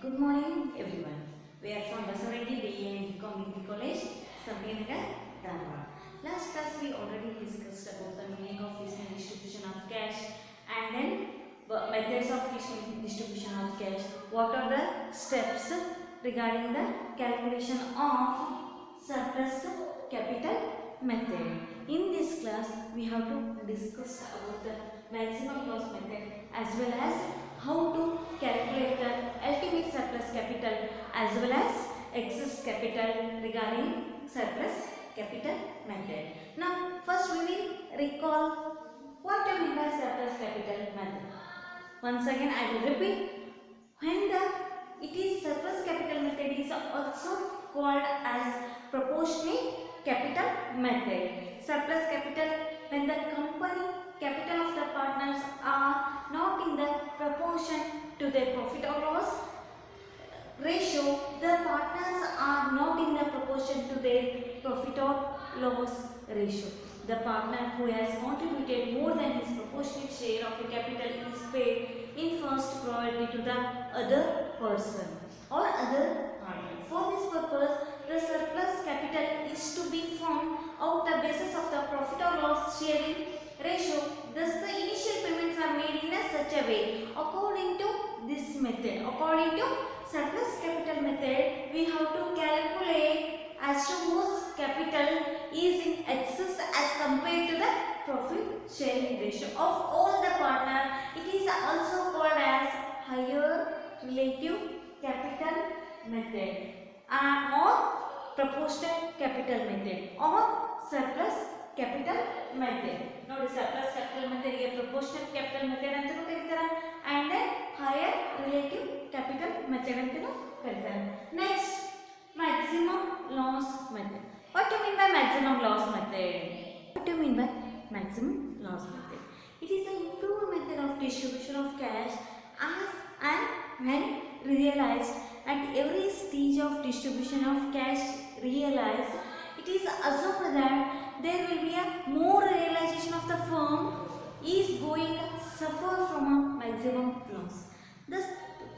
Good morning, everyone. We are from Basareddy BA and BCom College, Sabyanagar, Dharwad. Last class we already discussed about the meaning of distribution of cash and then methods of distribution of cash. What are the steps regarding the calculation of surplus capital method? In this class, we have to discuss about the maximum loss method as well as how to calculate the ultimate surplus capital as well as excess capital regarding surplus capital method. Now, first we will recall what I mean by surplus capital method. Once again, I will repeat. When it is surplus capital method is also called as proportionate capital method. Surplus capital when the company capital of the partners are not in the proportion to their profit or loss ratio, the partners are not in the proportion to their profit or loss ratio. The partner who has contributed more than his proportionate share of the capital is paid in first priority to the other person or other partner. For this purpose, the surplus capital is to be formed out the basis of the profit or loss sharing ratio. Thus, the initial payments are made in such a way. According to this method, according to surplus capital method, we have to calculate as to whose capital is in excess as compared to the profit sharing ratio of all the partners. It is also called as higher relative capital method or proportionate capital method or surplus capital method. Now, surplus capital method is proportionate capital method antanu karitara and then higher relative capital method antanu karitara. Next, maximum loss method. What do you mean by maximum loss method? What do you mean by maximum loss method? It is an improved method of distribution of cash as and when realized at every stage of distribution of cash realized. It is assumed that there will be a more realization of the firm is going to suffer from a maximum loss. Thus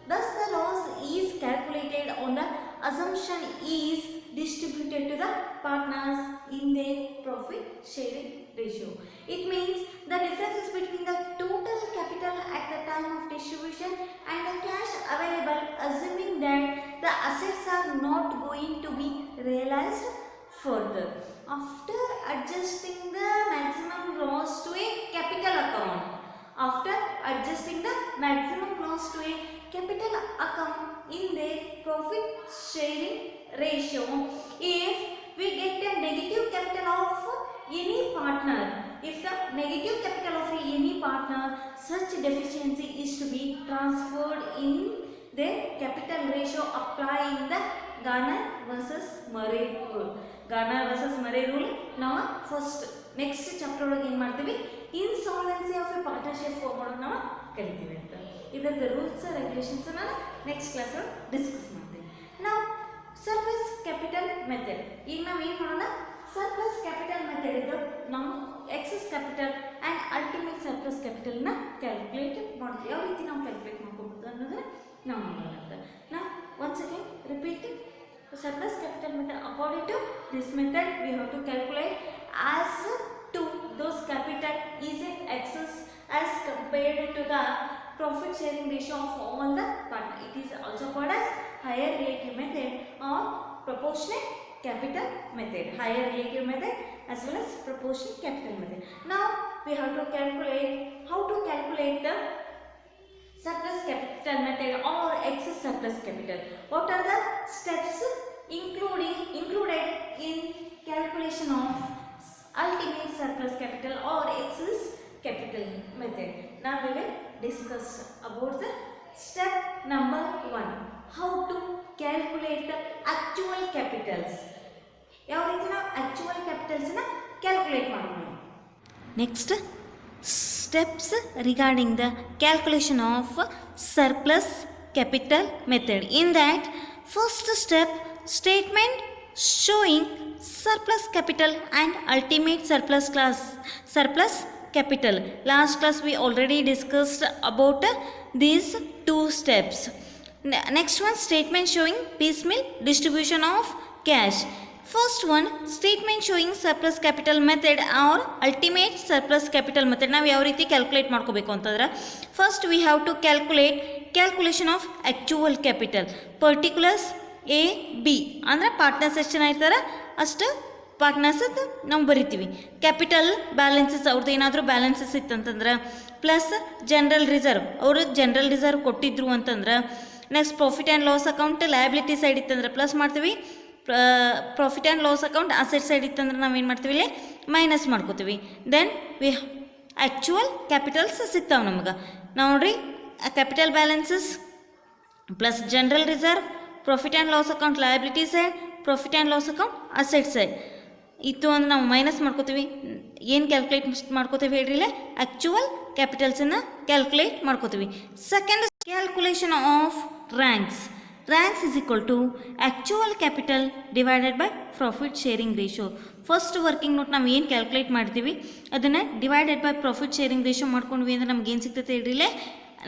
the loss is calculated on the assumption is distributed to the partners in their profit sharing ratio. It means the differences between the total capital at the time of distribution and the cash available, assuming that the assets are not going to be realized further. After adjusting the maximum loss to a capital account, in their profit sharing ratio, if we get a negative capital of any partner, such deficiency is to be transferred in their capital ratio applying the Garner versus Murray rule. Garner versus Murray rule. Now, next chapter insolvency of a partnership form either the rules or regulations next class discuss. Now, surplus capital method. Surplus capital method is excess capital and ultimate surplus capital calculate now once again repeat it. Surplus capital method, according to this method we have to calculate as to those capital is in excess as compared to the profit sharing ratio of all the partners. It is also called as higher relative method or proportionate capital method. Higher relative method as well as proportionate capital method. Now we have to calculate how to calculate the surplus capital method or excess surplus capital. What are the steps included in calculation of ultimate surplus capital or excess capital method? Now we will discuss about the step number 1. How to calculate the actual capitals. Actual capitals calculate ಮಾಡೋಣ. Next, steps regarding the calculation of surplus capital method. In that, first step, statement showing surplus capital and ultimate surplus capital. Last class we already discussed about these two steps. Next one, statement showing piecemeal distribution of cash. First one, statement showing surplus capital method or ultimate surplus capital method. ನಾವು ಯಾವ ರೀತಿ calculate ಮಾಡ್ಕೋಬೇಕು ಅಂತಂದ್ರೆ, first we have to calculation of actual capital particulars A B ಅಂದರೆ partners ಎಷ್ಟು ಜನ ಇರ್ತಾರೆ ಅಷ್ಟು ಪಾರ್ಟ್ನರ್ಸ್ ನಾವು ಬರಿತೀವಿ. ಕ್ಯಾಪಿಟಲ್ ಬ್ಯಾಲೆನ್ಸಸ್ ಅವ್ರದ್ದು ಏನಾದರೂ ಬ್ಯಾಲೆನ್ಸಸ್ ಇತ್ತಂತಂದ್ರೆ, ಪ್ಲಸ್ ಜನರಲ್ ರಿಸರ್ವ್ ಅವರು ಜನರಲ್ ರಿಸರ್ವ್ ಕೊಟ್ಟಿದ್ರು ಅಂತಂದ್ರೆ, next profit and loss account liability side ಇತ್ತಂದ್ರೆ ಪ್ಲಸ್ ಮಾಡ್ತೀವಿ, profit and loss account asset side ಇತ್ತಂದ್ರೆ ನಾವೇನು ಮಾಡ್ತೀವಿ ಇಲ್ಲಿ ಮೈನಸ್ ಮಾಡ್ಕೋತೀವಿ. ದೆನ್ ವಿ ಆ್ಯಕ್ಚುವಲ್ ಕ್ಯಾಪಿಟಲ್ಸ್ ಸಿಗ್ತಾವೆ ನಮ್ಗೆ. ನೋಡಿರಿ, capital balances plus general reserve, profit and loss account liability side, profit and loss account asset side ಇತ್ತು ಅಂದ್ರೆ ನಾವು ಮೈನಸ್ ಮಾಡ್ಕೋತೀವಿ. ಏನು ಕ್ಯಾಲ್ಕುಲೇಟ್ ಮಾಡ್ಕೋತೀವಿ ಹೇಳ್ರಿ, ಇಲ್ಲೇ ಆ್ಯಕ್ಚುವಲ್ ಕ್ಯಾಪಿಟಲ್ಸನ್ನು ಕ್ಯಾಲ್ಕುಲೇಟ್ ಮಾಡ್ಕೋತೀವಿ. Second, calculation of ranks. Ranks is equal to actual capital divided by profit sharing ratio. First working note ನಾವು ಏನು ಕ್ಯಾಲ್ಕುಲೇಟ್ ಮಾಡ್ತೀವಿ ಅದನ್ನು divided by profit sharing ratio ಮಾಡ್ಕೊಂಡ್ವಿ ಅಂದ್ರೆ ನಮ್ಗೆ ಏನು ಸಿಗ್ತೈತೆ ಹೇಳ್ರಿಲೇ,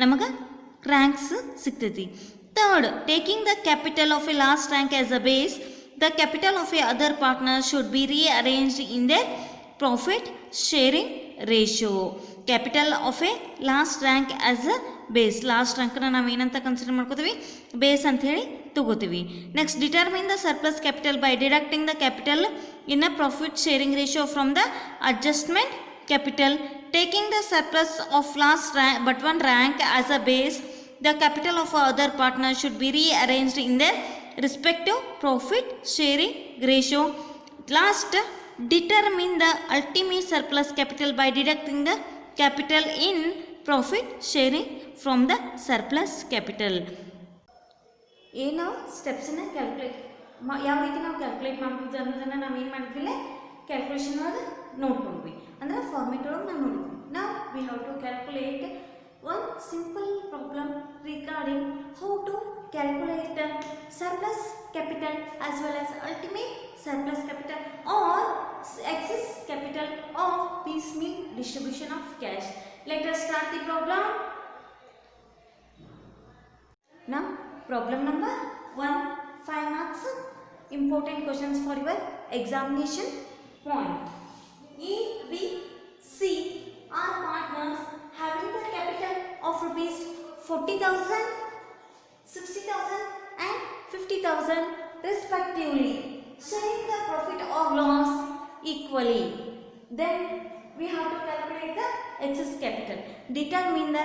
ನಮಗೆ ರ್ಯಾಂಕ್ಸ್ ಸಿಗ್ತೈತಿ. Third, taking the capital of a last rank as a base, the capital of a other partner should be rearranged in the profit sharing ratio. Capital of a last rank as a base, last ರ್ಯಾಂಕನ್ನ ನಾವು ಏನಂತ consider ಮಾಡ್ಕೋತೀವಿ, base ಅಂಥೇಳಿ ತಗೋತೀವಿ. Next, determine the surplus capital by deducting the capital in a profit sharing ratio from the adjustment capital. Taking the surplus of last rank but one rank as a base, the capital of other partner should be rearranged in the respective profit sharing ratio. Last, determine the ultimate surplus capital by deducting the capital in profit sharing from the surplus capital. ಏನು ಸ್ಟೆಪ್ಸನ್ನು ಯಾವ ರೀತಿ ನಾವು calculate ಮಾಡ್ಬೋದು ಅನ್ನೋದನ್ನು ನಾವು ಏನು ಮಾಡಿದ್ವಿ, calculation ಒಳಗೆ ನೋಡ್ಕೊಂಡ್ವಿ ಅಂದರೆ ಫಾರ್ಮೇಟ್ ಒಳಗೆ ನಾವು ನೋಡಿದ್ವಿ. ನಾವು we have to calculate one simple problem regarding how to calculate the surplus capital as well as ultimate surplus capital or excess capital of piecemeal distribution of cash. Let us start the problem. Now problem number 1, 5 marks, important questions for your examination point. A, B, C are partners having the capital of rupees 40,000, 60,000 and 50,000 respectively, sharing the profit or loss equally. Then we have to calculate the excess capital. Determine the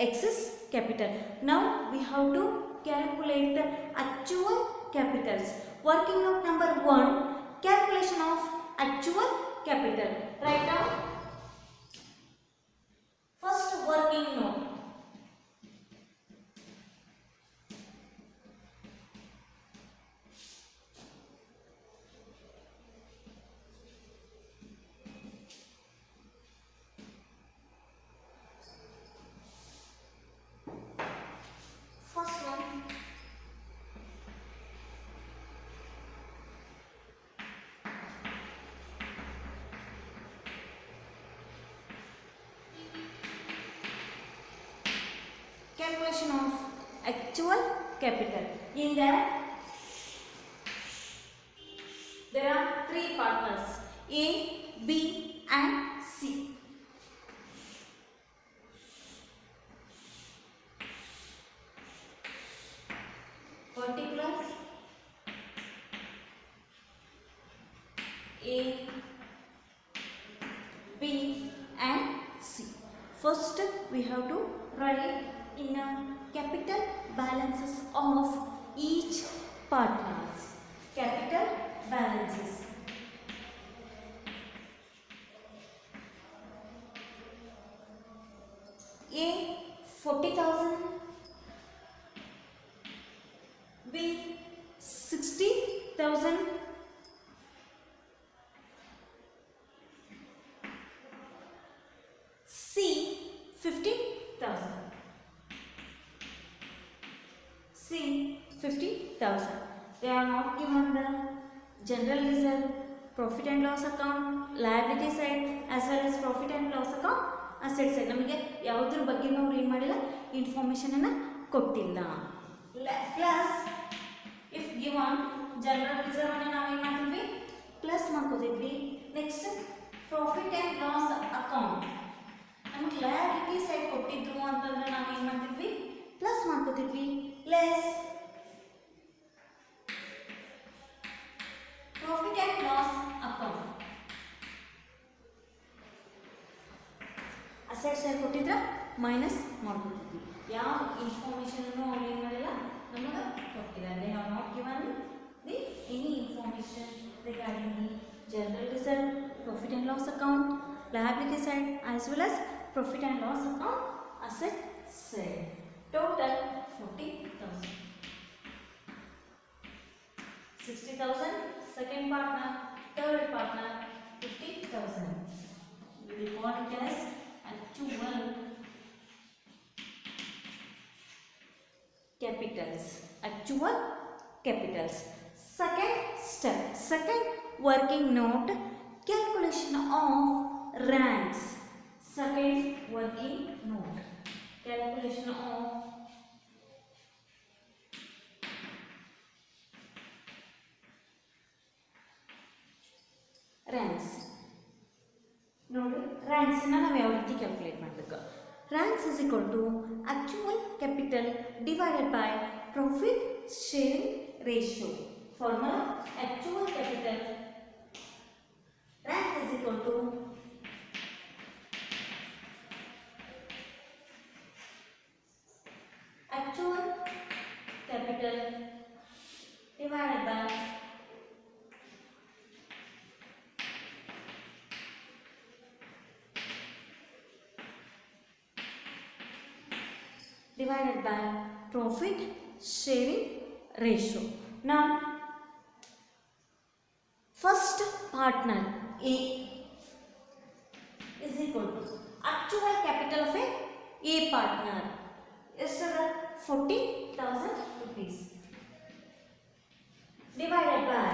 excess capital. Now we have to calculate the actual capitals. Working note number 1, calculation of actual capital. Write down first working note. Calculation of actual capital. In that there are 3 partners A, B and C. Particulars A, B and C. First we have to write in a capital balances of each partners. Capital balances. A 40,000, B 60,000, C 50,000. C 50,000. They are not given the general reserve, profit and loss account, liability side as well as profit and loss account, asset side. ನಮಗೆ ಯಾವುದ್ರ ಬಗ್ಗೆ ನಾವು ಏನು ಮಾಡಿಲ್ಲ, information ಅನ್ನು ಕೊಟ್ಟಿಲ್ಲ. plus if given general reserve ಅನ್ನು ನಾವು ಏನು ಮಾಡ್ತೀವಿ ಪ್ಲಸ್ ಮಾಡ್ಕೋತೀವಿ. Next profit and loss account ನಮಗೆ ಲಯಬಿಲಿಟಿ ಸೈಡ್ ಕೊಟ್ಟಿದ್ರು ಅಂತಂದ್ರೆ ನಾವು ಏನು ಮಾಡ್ತಿದ್ವಿ ಪ್ಲಸ್ ಮಾಡ್ಕೋತಿದ್ವಿ. Less profit and loss account asset side ಕೊಟ್ಟಿದ್ರೆ ಮೈನಸ್ ಮಾಡ್ಕೊತಿದ್ವಿ. ಯಾವ ಇನ್ಫಾರ್ಮೇಷನ್ ಅವ್ರು ಏನು ಮಾಡಿಲ್ಲ ನಮಗೆ ಕೊಟ್ಟಿಲ್ಲ. They have not given the any information regarding the general reserve, profit and loss account, liability side as well as profit and loss account asset side. Total 40,000. 60,000 second partner, third partner 50,000. We will call it as actual capitals. Actual capitals. Second step, second working note, calculation of ranks. Second working note, calculation of ranks. ನೋಡಿ ranks ನ ನಾವು ಯಾವ ರೀತಿ calculate ಮಾಡಬೇಕು. ranks is equal to actual capital divided by profit sharing ratio. Formula actual capital rank is equal to actual capital divided by profit sharing ratio. Now first partner A is equal to actual capital of A partner is 40,000 rupees divided by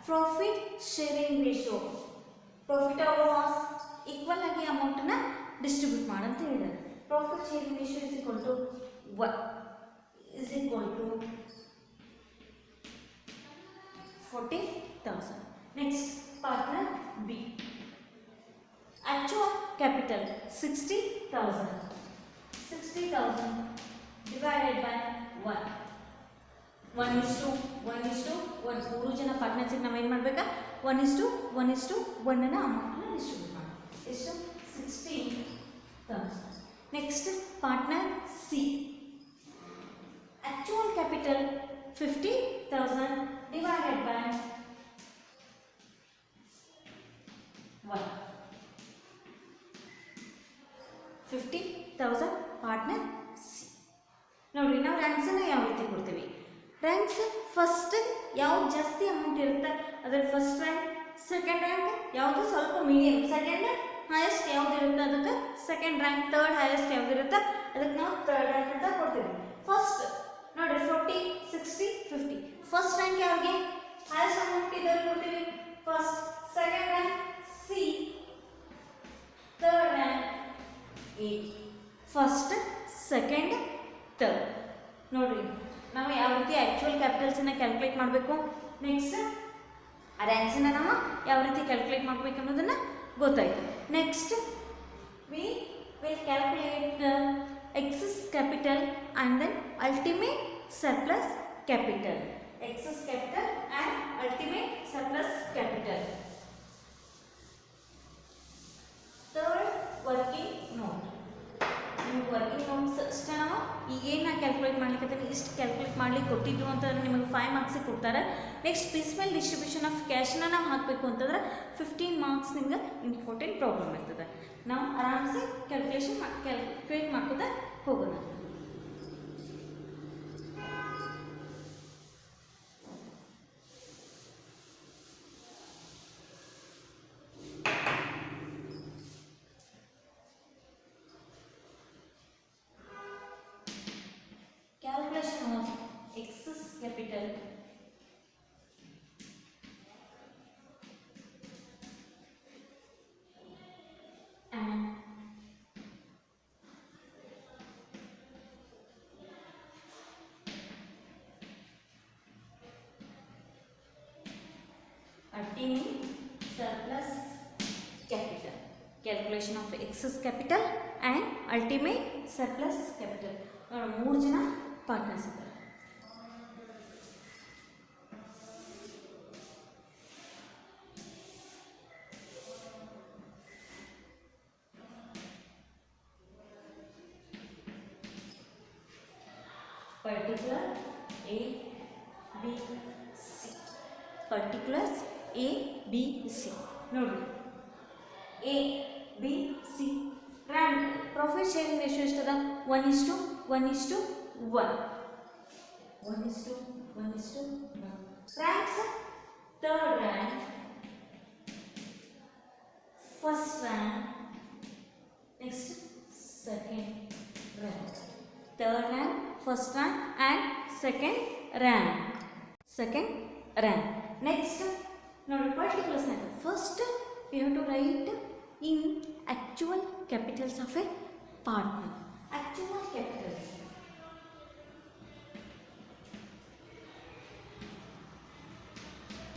profit sharing ratio. Profit or loss equal ಆಗಿ amount ನ distribute ಮಾಡು ಅಂತ ಹೇಳಿದ್ದಾರೆ. Profit sharing ratio is equal to 1 is equal to 40,000. Next partner B, actual capital 60,000. 60,000 divided by 1. 1:1 ಮೂರು ಜನ partners ನಾವು ಏನು ಮಾಡಬೇಕಾ 1:1 ಅನ್ನ ಅಮೌಂಟ್ ಡಿಸ್ಟ್ರಿಬ್ಯೂಟ್ ಮಾಡಿ. ಎಷ್ಟು 16,000. Next partner C, actual capital 50,000 divided by 1. 50,000 partner C. ನೋಡ್ರಿ ನಾವು ರ್ಯಾಂಕ್ಸ್ ಅನ್ನ ಯಾವ ರೀತಿ ಕೊಡ್ತೀವಿ. ರ್ಯಾಂಕ್ಸ್ ಫಸ್ಟ್ ಯಾವ್ದು ಜಾಸ್ತಿ ಅಮೌಂಟ್ ಇರುತ್ತೆ ಅದರ ಫಸ್ಟ್ ರ್ಯಾಂಕ್, ಸೆಕೆಂಡ್ ರ್ಯಾಂಕ್ ಯಾವುದು ಸ್ವಲ್ಪ ಮೀಡಿಯಂ, ಸೆಕೆಂಡ್ ಹೈಯೆಸ್ಟ್ ಯಾವ್ದು ಇರುತ್ತೆ ಅದಕ್ಕೆ ಸೆಕೆಂಡ್ ರ್ಯಾಂಕ್, ಥರ್ಡ್ ಹೈಯೆಸ್ಟ್ ಯಾವ್ದು ಇರುತ್ತೆ ಅದಕ್ಕೆ ನಾವು ಥರ್ಡ್ ರ್ಯಾಂಕ್ ಅಂತ ಕೊಡ್ತೀವಿ. ಫಸ್ಟ್ ನೋಡ್ರಿ 40, 60, 50 ಫಸ್ಟ್ ರ್ಯಾಂಕ್ ಯಾರಿಗೆ ಹೈಯೆಸ್ಟ್ ಅಮೌಂಟ್ ಇದ್ದವ್ರಿಗೆ ಕೊಡ್ತೀವಿ first, second rank C, third rank A. First second third ನೋಡ್ರಿ ನಾವು ಯಾವ ರೀತಿ ಆ್ಯಕ್ಚುಯಲ್ ಕ್ಯಾಪಿಟಲ್ಸನ್ನು ಕ್ಯಾಲ್ಕುಲೇಟ್ ಮಾಡಬೇಕು. ನೆಕ್ಸ್ಟ್ ರ್ಯಾಂಕ್ಸನ್ನು ನಾವು ಯಾವ ರೀತಿ ಕ್ಯಾಲ್ಕುಲೇಟ್ ಮಾಡಬೇಕು ಅನ್ನೋದನ್ನು ಗೊತ್ತಾಯಿತು. Next we will calculate the excess capital and then ultimate surplus capital. Excess capital and ultimate surplus capital. Third working note. ನಿಮಗೆ ವರ್ಕಿಂಗ್ ನೋಟ್ಸ್ ಅಷ್ಟೇ ನಾವು ಈಗೇನು ಕ್ಯಾಲ್ಕುಲೇಟ್ ಮಾಡ್ಲಿಕ್ಕೆ ಇಷ್ಟು ಕ್ಯಾಲ್ಕುಲೇಟ್ ಮಾಡ್ಲಿಕ್ಕೆ ಕೊಟ್ಟಿದ್ದು ಅಂತಂದ್ರೆ ನಿಮಗೆ 5 ಮಾರ್ಕ್ಸಿಗೆ ಕೊಡ್ತಾರೆ. ನೆಕ್ಸ್ಟ್ ಪೀಸ್ಮೇಲ್ ಡಿಸ್ಟ್ರಿಬ್ಯೂಷನ್ ಆಫ್ ಕ್ಯಾಶನ್ನ ನಾವು ಹಾಕಬೇಕು ಅಂತಂದ್ರೆ 15 ಮಾರ್ಕ್ಸ್ ನಿಮ್ಗೆ ಇಂಪಾರ್ಟೆಂಟ್ ಪ್ರಾಬ್ಲಮ್ ಇರ್ತದೆ. ನಾವು ಆರಾಮ್ಸೆ ಕ್ಯಾಲ್ಕುಲೇಟ್ ಮಾಡ್ಕೋತಾ ಹೋಗೋಣ. Calculation of excess capital and ultimate surplus capital. Calculation of excess capital and ultimate surplus capital. ಮೂರು ಜನ ಪಾರ್ಟ್ನರ್ಸ್ ಇದ್ದಾರೆ. Particular A, B, C. Particulars A, B, C. ನೋಡಿ A, B, C. Profit sharing ratio ಎಷ್ಟದ? 1:1:1. 1:1:1. Ranks: third rank, first rank, next second rank. Third rank, first rank and second rank. Next, now particulars. First we have to write in actual capitals of a partner. Actual capitals.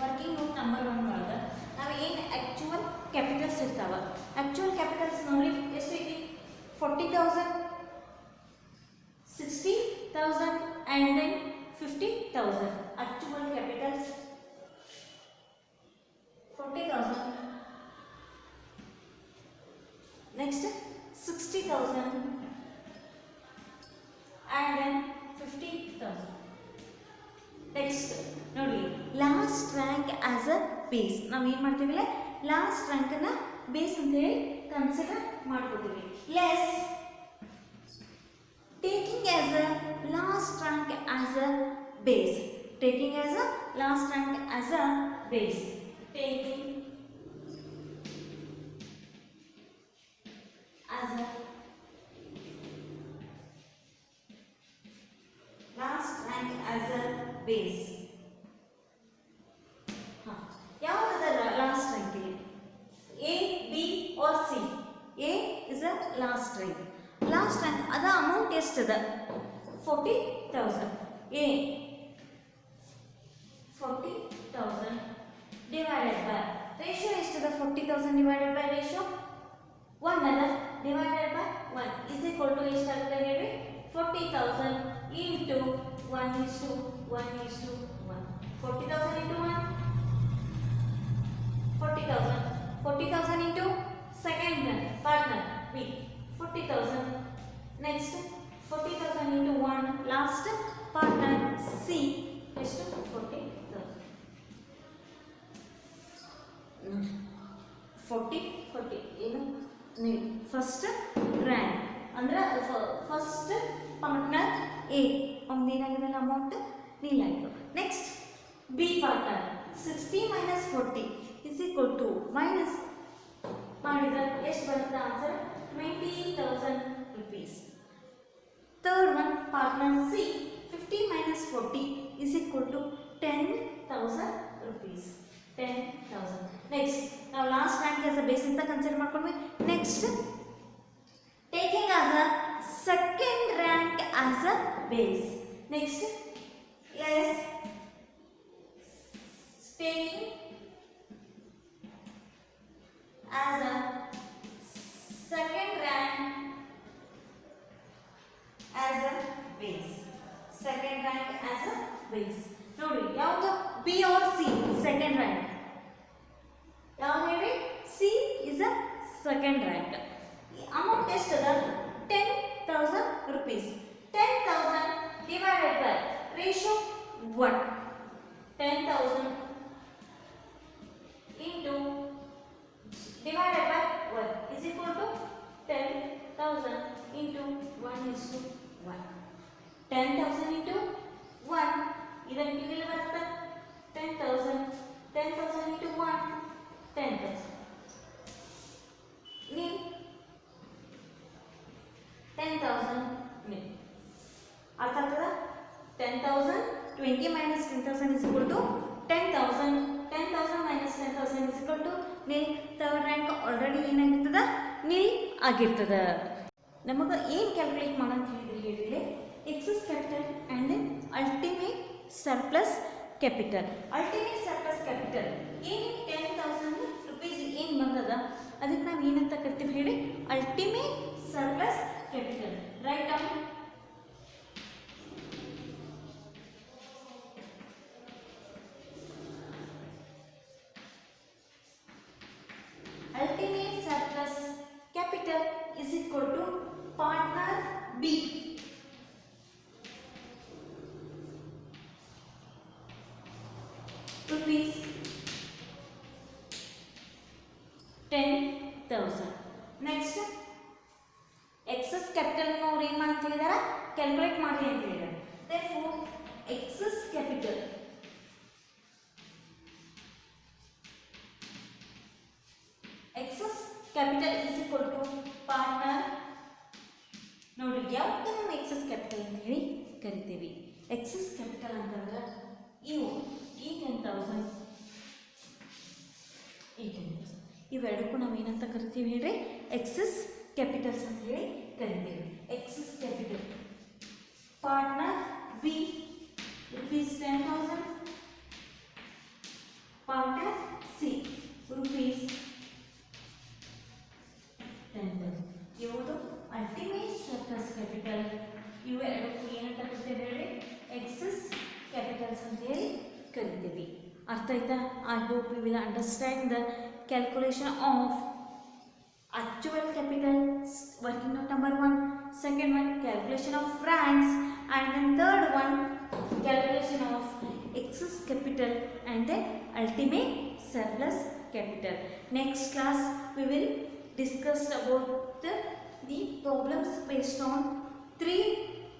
Working note number 1 ಒಳಗೆ ನಾವು ಏನು actual capitals ಇರ್ತಾವ. Actual capitals ನೋಡಿ ಎಷ್ಟು ಐತಿ? 40,000, 60,000 and then 50,000. Actual capitals 40,000. Next 60,000 and then 50,000. Next ನೋಡಿ last rank as a base. ನಾವು ಏನು ಮಾಡ್ತೀವಿ? ಲಾಸ್ಟ್ ರ್ಯಾಂಕನ್ನು ಬೇಸ್ ಅಂತ ಹೇಳಿ ಕನ್ಸಿಡರ್ ಮಾಡ್ಕೋತೀವಿ. Less taking as a last rank as a base. Taking as a last rank as a base. Taking as a last rank as a base. ಯಾವ್ದು last rank ಇಲ್ಲಿ? A, B or C? A is a last rank. Last rank ಅದ amount ಎಷ್ಟದ? 40,000. A 40,000 divided by ratio ಎಷ್ಟದ? 40,000 divided by ratio 1 ಅದ, divided by 1 is equal to ಎಷ್ಟಾಗುತ್ತೆ ಹೇಳಿ? 40,000 into 1:1:1. 40,000 into 1 40,000. 40,000 into second partner B 40,000. Next 40,000 into 1 last partner C ಎಷ್ಟು? 40,000. 40 ಏನು? First rank ಅಂದ್ರೆ first partner A ಅವ್ನು ಏನಾಗಿದೆಲ್ಲ ಅಮೌಂಟ್ ನೀಲಾಯಿತು. Next B partner 60 minus 40 is equal to minus ಮಾಡಿದ್ರೆ ಎಷ್ಟು ಬರುತ್ತೆ answer? 20,000 rupees. Third one, partner C, 50 minus 40 is equal to 10,000 rupees. 10,000. Next, now last rank as a base ಅಂತ consider ಮಾಡ್ಕೊಂಡ್ವಿ. Next, taking as a second rank as a base. Next, yes, taking as a second rank as a base. Second rank as a base. ನೋಡಿ ಯಾವುದು? B or C second rank. ಯಾವುದು ಹೇಳಿ? C is a second rank. Amount ಎಷ್ಟದ? 10,000 rupees. 10,000 divided by ratio 1. 10,000 into divided by 1 is equal to 10,000 into 1:1. 10,000 into 1 ಇದನ್ನು ಇಲ್ಲಿ ಬರುತ್ತೆ 10,000. 10,000 into 1 10,000. ನೀವು 10,000 ನೀವು ಅರ್ಥ ಆಗ್ತದ? 10,000 20 minus 10,000 is equal to 10,000. 10,000 minus 10,000 is equal to nil. Third rank already ಏನಾಗಿರ್ತದ? Nil ಆಗಿರ್ತದ. ನಮಗೆ ಏನು ಕ್ಯಾಲ್ಕುಲೇಟ್ ಮಾಡೋಂತ ಹೇಳಿದ್ರಿ ಹೇಳಿದ್ರೆ excess capital and then ultimate surplus capital. Ultimate surplus capital ಏನು 10,000 ರುಪೀಸ್ ಏನು ಬಂದದ ಅದಕ್ಕೆ ನಾವು ಏನಂತ ಕರಿತೀವಿ ಹೇಳಿ, ultimate surplus capital. Write down. Ultimate surplus capital is equal to partner B. Rupees 10,000. Next, excess capital ನಾವು ಏನು ಮಾಡಿ ಅಂತ ಹೇಳಿದಾರ, ಕ್ಯಾಲ್ಕುಲೇಟ್ ಮಾಡಿ ಅಂತ ಹೇಳಿದಾರೆ. Therefore, excess capital is equal to partner. ನೋಡಿ ಯಾವಾಗ ನಾವು ಎಕ್ಸಸ್ ಕ್ಯಾಪಿಟಲ್ ಅಂತ ಹೇಳಿ ಕರಿತೀವಿ. ಎಕ್ಸಸ್ ಕ್ಯಾಪಿಟಲ್ ಅಂತಂದ್ರೆ ಈ 10,000 ಇವೆರಡಕ್ಕೂ ನಾವು ಏನಂತ ಕರಿತೀವಿ ಹೇಳ್ರಿ, ಎಕ್ಸಸ್ ಕ್ಯಾಪಿಟಲ್ಸ್ ಅಂತ ಹೇಳಿ ಕರಿತೀವಿ. Excess capital partner B rupees 10,000, partner C rupees 10,000. ಇವುದು ಅಲ್ಟಿಮೇಟ್ ಸರ್ಪ್ಲಸ್ ಕ್ಯಾಪಿಟಲ್. ಇವೆರಡಕ್ಕೂ ಏನಂತ ಕರಿತೀವಿ ಹೇಳಿ, ಎಕ್ಸಸ್ ಕ್ಯಾಪಿಟಲ್ಸ್ ಅಂತ ಹೇಳಿ ಕರಿತೀವಿ. ಅರ್ಥ ಆಯ್ತಾ? I hope you will understand the calculation of actual capital, working note number 1, second one calculation of ranks, and then third one calculation of excess capital and then ultimate surplus capital. Next class we will discuss about the problems based on 3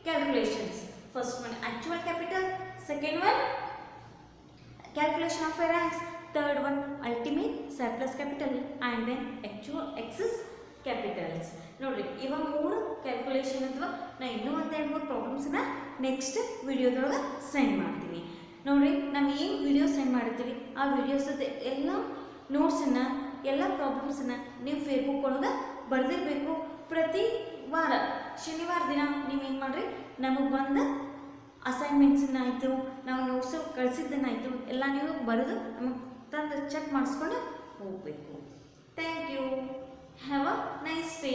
calculations. First one actual capital, second one calculation of ranks, third one ultimate surplus capital and then actual excess capitals. ನೋಡ್ರಿ ಇವಾಗ 3 calculation ಅಥವಾ ನಾ ಇನ್ನೂ ಒಂದು 2-3 ಪ್ರಾಬ್ಲಮ್ಸನ್ನ next ವಿಡಿಯೋದೊಳಗೆ send ಮಾಡ್ತೀನಿ. ನೋಡ್ರಿ ನಾವು ಏನು ವಿಡಿಯೋ ಸೆಂಡ್ ಮಾಡ್ತೀವಿ ಆ ವಿಡಿಯೋಸದ ಎಲ್ಲ ನೋಟ್ಸನ್ನು ಎಲ್ಲ ಪ್ರಾಬ್ಲಮ್ಸನ್ನು ನೀವು ಫೇಸ್ಬುಕ್ ಒಳಗೆ ಬರೆದಿರಬೇಕು. ಪ್ರತಿ ವಾರ ಶನಿವಾರ ದಿನ ನೀವು ಏನು ಮಾಡಿರಿ, ನಮಗೆ ಬಂದ ಅಸೈನ್ಮೆಂಟ್ಸನ್ನಾಯಿತು, ನಾವು ನೋಟ್ಸ್ ಕಳಿಸಿದ್ದನ್ನಾಯಿತು ಎಲ್ಲ ನೀವು ಬರೆದು ನಮಗೆ ತಂದು ಚೆಕ್ ಮಾಡಿಸ್ಕೊಂಡು ಹೋಗಬೇಕು. Thank you. Have a nice day.